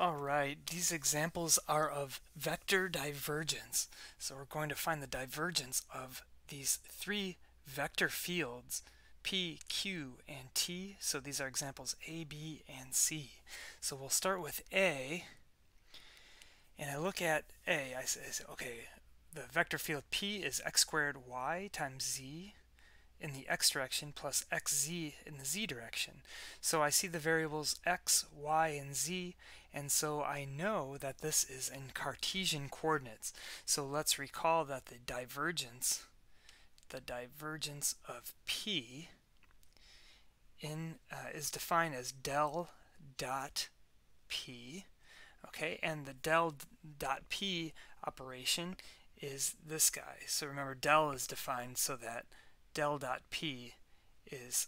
Alright, these examples are of vector divergence. So we're going to find the divergence of these three vector fields, P, Q, and T. So these are examples A, B, and C. So we'll start with A, and I look at A, I say, okay, the vector field P is x squared y times z in the x direction plus xz in the z direction. So I see the variables x, y, and z, and so I know that this is in Cartesian coordinates. So let's recall that the divergence of P is defined as del dot P, okay, and the del dot P operation is this guy. So remember, del is defined so that del dot P is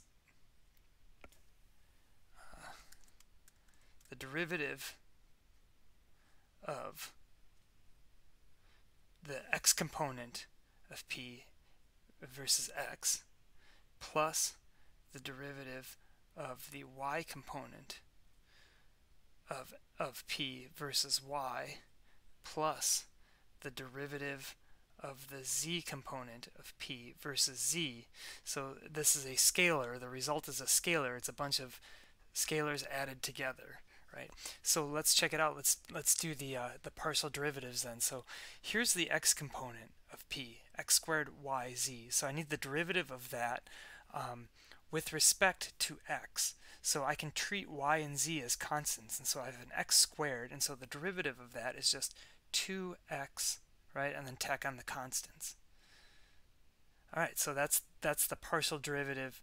the derivative of the x component of P versus x plus the derivative of the y component of P versus y plus the derivative of the z component of P versus z. So this is a scalar. The result is a scalar. It's a bunch of scalars added together, right? So let's check it out. Let's do the partial derivatives then. So here's the x component of P, x squared y z. So I need the derivative of that with respect to x. So I can treat y and z as constants, and so I have an x squared, and so the derivative of that is just 2x, right, and then tack on the constants. Alright, so that's the partial derivative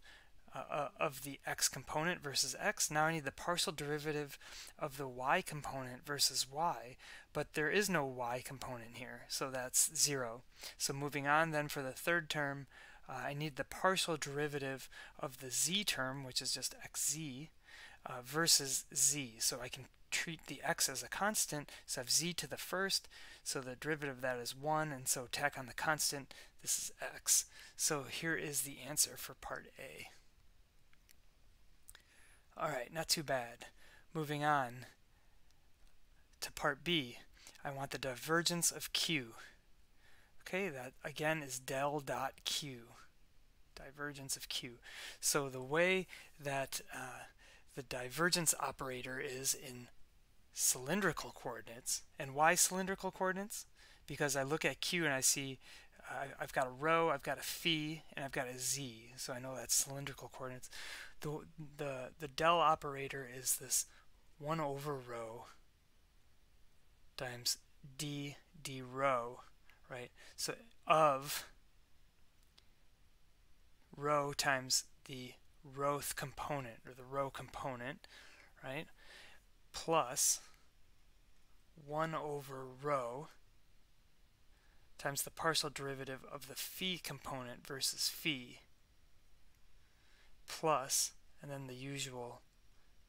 of the x component versus x. Now I need the partial derivative of the y component versus y, but there is no y component here, so that's 0. So moving on then, for the third term, I need the partial derivative of the z term, which is just xz, versus z. So I can treat the x as a constant, so I have z to the first, so the derivative of that is 1, and so tack on the constant, this is x. So here is the answer for part A. Alright, not too bad. Moving on to part B, I want the divergence of Q. Okay, that again is del dot Q, divergence of Q. So the way that the divergence operator is in cylindrical coordinates. And why cylindrical coordinates? Because I look at Q and I see I've got a rho, I've got a phi, and I've got a z. So I know that's cylindrical coordinates. The del operator is this 1 over rho times d rho, right? So of rho times the rhoth component, or the rho component, right, plus 1 over rho times the partial derivative of the phi component versus phi, plus, and then the usual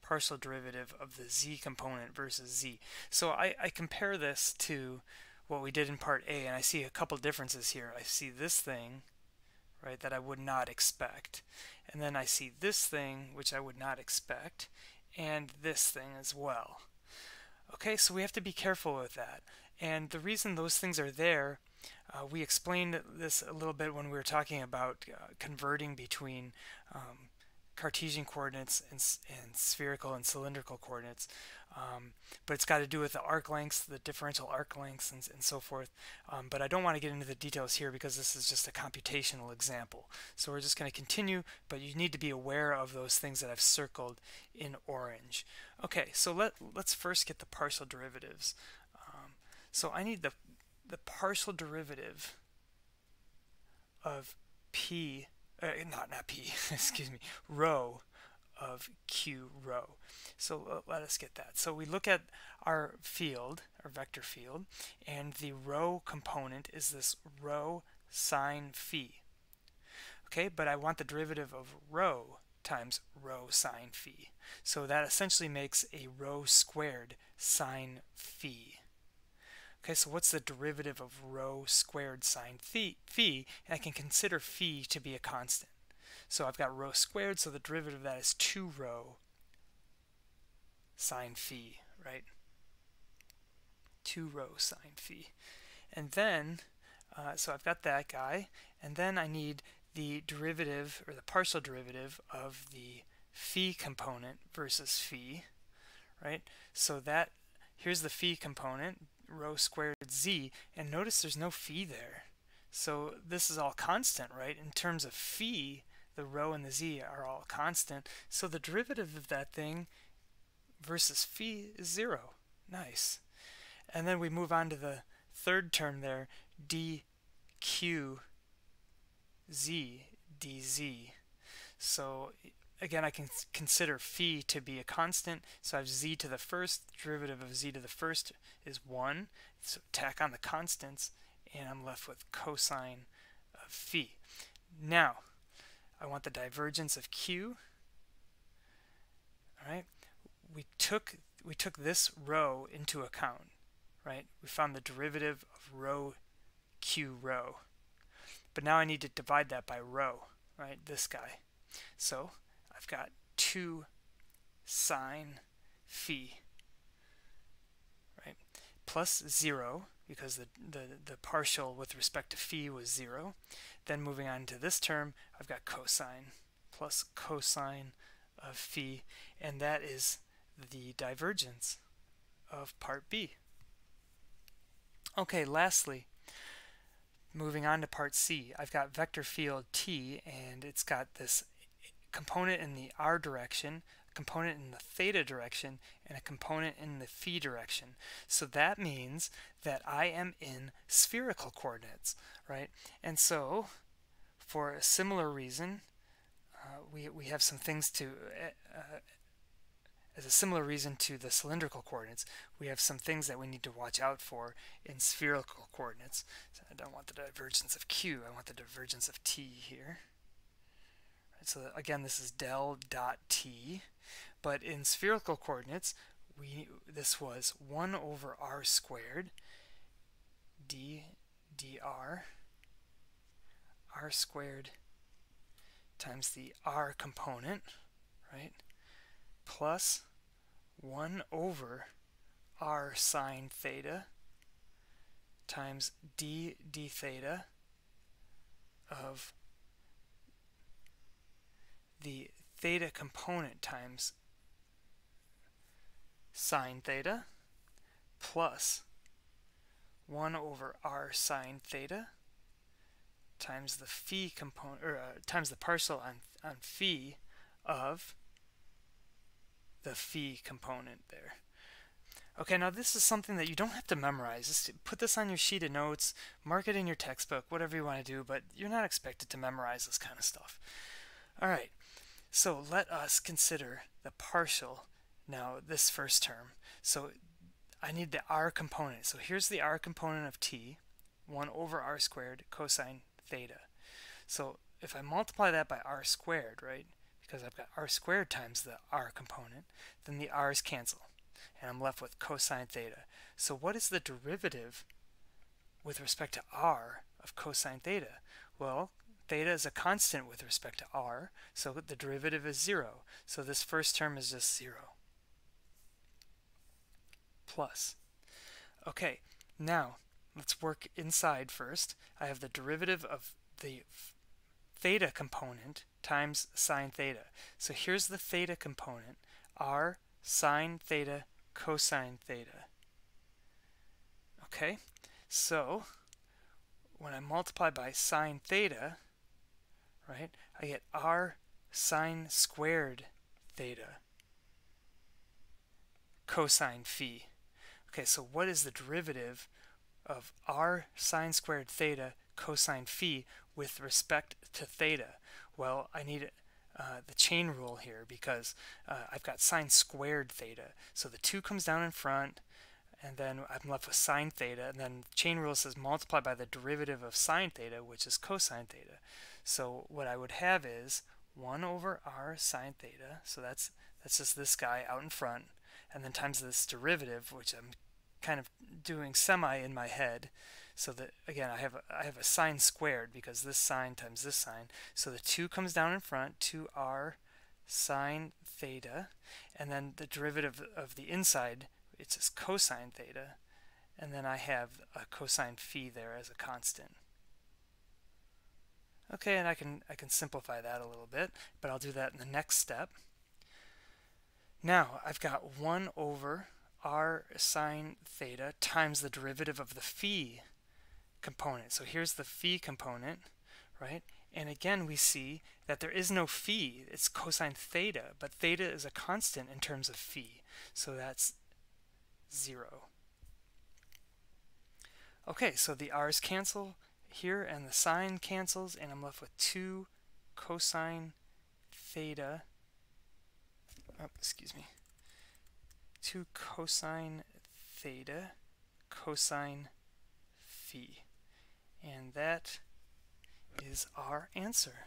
partial derivative of the z component versus z. So I compare this to what we did in part A, and I see a couple differences here. I see this thing, right, that I would not expect, and then I see this thing which I would not expect, and this thing as well. Okay, so we have to be careful with that, and the reason those things are there, we explained this a little bit when we were talking about converting between Cartesian coordinates and spherical and cylindrical coordinates, but it's got to do with the arc lengths, the differential arc lengths, and so forth. But I don't want to get into the details here because this is just a computational example. So we're just going to continue, but you need to be aware of those things that I've circled in orange. Okay, so let's first get the partial derivatives. So I need the partial derivative of P, not P, excuse me, rho of Q rho. So let us get that. So we look at our field, our vector field, and the rho component is this rho sine phi. Okay, but I want the derivative of rho times rho sine phi. So that essentially makes a rho squared sine phi. Okay, so what's the derivative of rho squared sine phi? And I can consider phi to be a constant. So I've got rho squared, so the derivative of that is 2 rho sine phi, right? 2 rho sine phi. And then, so I've got that guy, and then I need the derivative, or the partial derivative, of the phi component versus phi, right? So that, here's the phi component, rho squared z, and notice there's no phi there. So this is all constant, right? In terms of phi, the rho and the z are all constant, so the derivative of that thing versus phi is 0. Nice. And then we move on to the third term there, dq z dz. So again, I can consider phi to be a constant, so I have z to the first, derivative of z to the first is 1, so tack on the constants, and I'm left with cosine of phi. Now, I want the divergence of q. All right, we took this rho into account, right? We found the derivative of rho q rho. But now I need to divide that by rho, right? This guy. So I've got 2 sine phi, right? Plus 0, because the partial with respect to phi was 0. Then moving on to this term, I've got cosine plus cosine of phi, and that is the divergence of part B. Okay, lastly, moving on to part C, I've got vector field T, and it's got this component in the r direction, a component in the theta direction, and a component in the phi direction. So that means that I am in spherical coordinates, right? And so, for a similar reason, we have some things to, as a similar reason to the cylindrical coordinates, we have some things that we need to watch out for in spherical coordinates. So I don't want the divergence of q, I want the divergence of t here. Right, so again, this is del dot t, but in spherical coordinates, this was 1 over r squared dr r squared times the r component, right, plus 1 over r sine theta times d theta of the theta component times sine theta plus 1 over r sine theta times the phi component, or times the partial on phi of the phi component there. Okay, now this is something that you don't have to memorize. Just put this on your sheet of notes, mark it in your textbook, whatever you want to do, but you're not expected to memorize this kind of stuff. Alright, so let us consider the partial, now this first term. So I need the r component. So here's the r component of t, 1 over r squared cosine theta. So if I multiply that by r squared, right, because I've got r squared times the r component, then the r's cancel, and I'm left with cosine theta. So what is the derivative with respect to r of cosine theta? Well, theta is a constant with respect to r, so the derivative is 0. So this first term is just 0. Plus. Okay, now let's work inside first. I have the derivative of the theta component times sine theta. So here's the theta component, r sine theta cosine theta. Okay, so when I multiply by sine theta, right, I get r sine squared theta cosine phi. Okay, so what is the derivative of r sine squared theta cosine phi with respect to theta? Well, I need the chain rule here, because I've got sine squared theta. So the 2 comes down in front, and then I'm left with sine theta, and then the chain rule says multiply by the derivative of sine theta, which is cosine theta. So what I would have is 1 over r sine theta, so that's just this guy out in front, and then times this derivative, which I'm kind of doing semi in my head, so that again I have a sine squared, because this sine times this sine, so the 2 comes down in front, 2r sine theta, and then the derivative of the inside, it's just cosine theta, and then I have a cosine phi there as a constant. Okay, and I can simplify that a little bit, but I'll do that in the next step. Now I've got 1 over r sine theta times the derivative of the phi component. So here's the phi component, right? And again, we see that there is no phi. It's cosine theta, but theta is a constant in terms of phi. So that's 0. Okay, so the r's cancel here and the sine cancels, and I'm left with 2 cosine theta. Oh, excuse me. 2 cosine theta cosine phi. And that is our answer.